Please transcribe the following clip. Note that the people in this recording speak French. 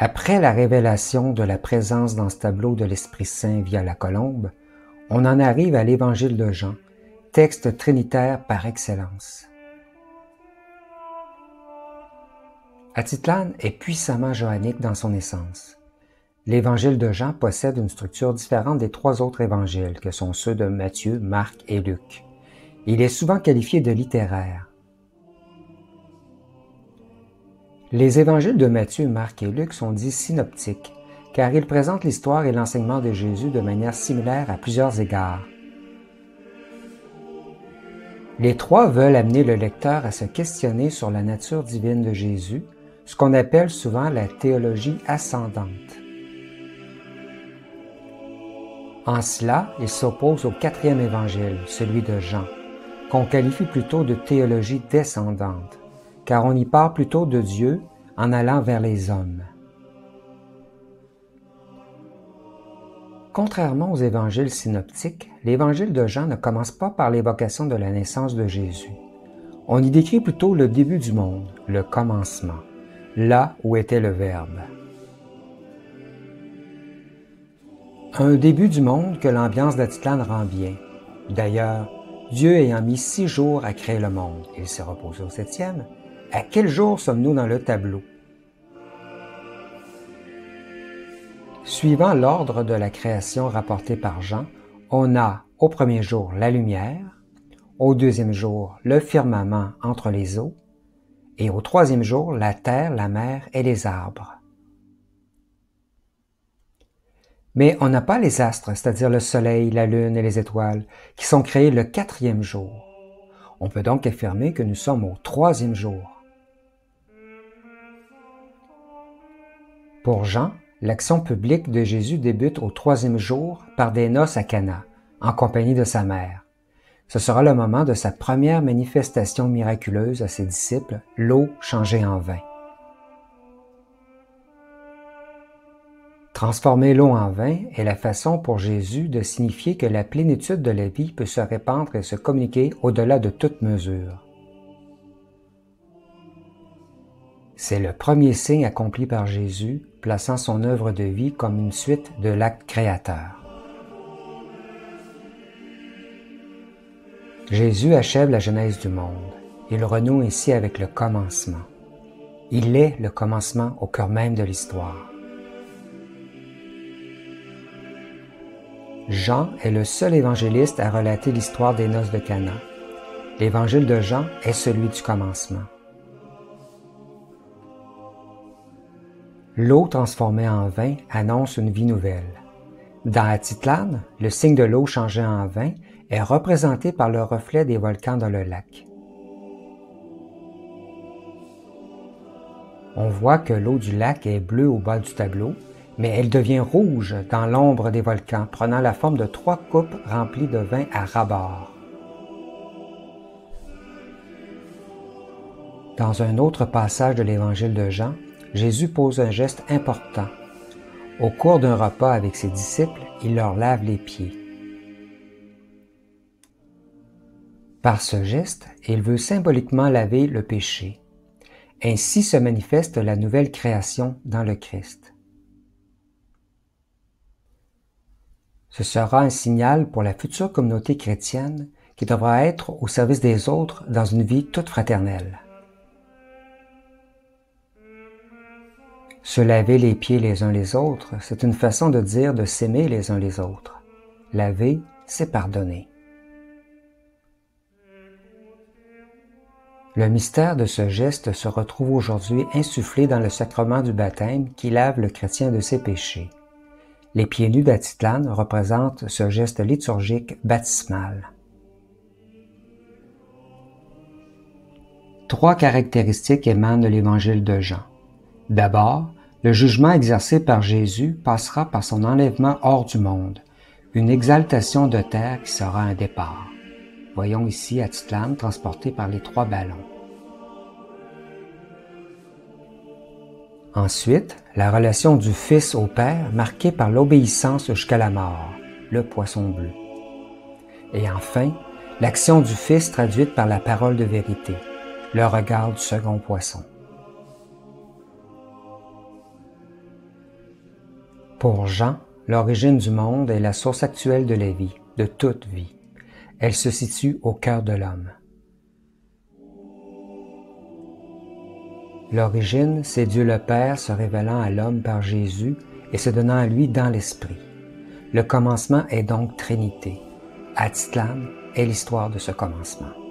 Après la révélation de la présence dans ce tableau de l'Esprit Saint via la colombe, on en arrive à l'Évangile de Jean, texte trinitaire par excellence. Atitlan est puissamment johannique dans son essence. L'Évangile de Jean possède une structure différente des trois autres évangiles, que sont ceux de Matthieu, Marc et Luc. Il est souvent qualifié de littéraire. Les évangiles de Matthieu, Marc et Luc sont dits synoptiques, car ils présentent l'histoire et l'enseignement de Jésus de manière similaire à plusieurs égards. Les trois veulent amener le lecteur à se questionner sur la nature divine de Jésus, ce qu'on appelle souvent la théologie ascendante. En cela, il s'oppose au quatrième évangile, celui de Jean, qu'on qualifie plutôt de théologie descendante, car on y part plutôt de Dieu en allant vers les hommes. Contrairement aux évangiles synoptiques, l'évangile de Jean ne commence pas par l'évocation de la naissance de Jésus. On y décrit plutôt le début du monde, le commencement, là où était le Verbe. Un début du monde que l'ambiance d'Atitlan rend bien. D'ailleurs, Dieu ayant mis 6 jours à créer le monde, il s'est reposé au 7e, à quel jour sommes-nous dans le tableau? Suivant l'ordre de la création rapporté par Jean, on a au premier jour la lumière, au deuxième jour le firmament entre les eaux, et au troisième jour la terre, la mer et les arbres. Mais on n'a pas les astres, c'est-à-dire le soleil, la lune et les étoiles, qui sont créés le 4e jour. On peut donc affirmer que nous sommes au 3e jour. Pour Jean, l'action publique de Jésus débute au 3e jour par des noces à Cana, en compagnie de sa mère. Ce sera le moment de sa première manifestation miraculeuse à ses disciples, l'eau changée en vin. Transformer l'eau en vin est la façon pour Jésus de signifier que la plénitude de la vie peut se répandre et se communiquer au-delà de toute mesure. C'est le premier signe accompli par Jésus, plaçant son œuvre de vie comme une suite de l'acte créateur. Jésus achève la genèse du monde. Il renoue ainsi avec le commencement. Il est le commencement au cœur même de l'histoire. Jean est le seul évangéliste à relater l'histoire des noces de Cana. L'évangile de Jean est celui du commencement. L'eau transformée en vin annonce une vie nouvelle. Dans Atitlan, le signe de l'eau changée en vin est représenté par le reflet des volcans dans le lac. On voit que l'eau du lac est bleue au bas du tableau, mais elle devient rouge dans l'ombre des volcans, prenant la forme de 3 coupes remplies de vin à ras-bord. Dans un autre passage de l'Évangile de Jean, Jésus pose un geste important. Au cours d'un repas avec ses disciples, il leur lave les pieds. Par ce geste, il veut symboliquement laver le péché. Ainsi se manifeste la nouvelle création dans le Christ. Ce sera un signal pour la future communauté chrétienne qui devra être au service des autres dans une vie toute fraternelle. Se laver les pieds les uns les autres, c'est une façon de dire de s'aimer les uns les autres. Laver, c'est pardonner. Le mystère de ce geste se retrouve aujourd'hui insufflé dans le sacrement du baptême qui lave le chrétien de ses péchés. Les pieds nus d'Atitlan représentent ce geste liturgique baptismal. 3 caractéristiques émanent de l'Évangile de Jean. D'abord, le jugement exercé par Jésus passera par son enlèvement hors du monde, une exaltation de terre qui sera un départ. Voyons ici Atitlan transporté par les 3 ballons. Ensuite, la relation du Fils au Père marquée par l'obéissance jusqu'à la mort, le poisson bleu. Et enfin, l'action du Fils traduite par la parole de vérité, le regard du second poisson. Pour Jean, l'origine du monde est la source actuelle de la vie, de toute vie. Elle se situe au cœur de l'homme. L'origine, c'est Dieu le Père se révélant à l'homme par Jésus et se donnant à lui dans l'Esprit. Le commencement est donc Trinité. Atitlan est l'histoire de ce commencement.